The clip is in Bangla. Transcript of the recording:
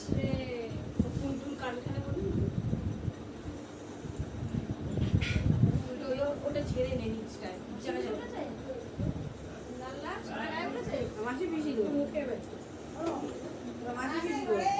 রে টুন কারখানা করবি ওটা ছেড়ে নে নিচটায় জায়গা যাবে লাল লাল গায়ে উঠেছে মাছি পিসি মুখে মাছি পিসি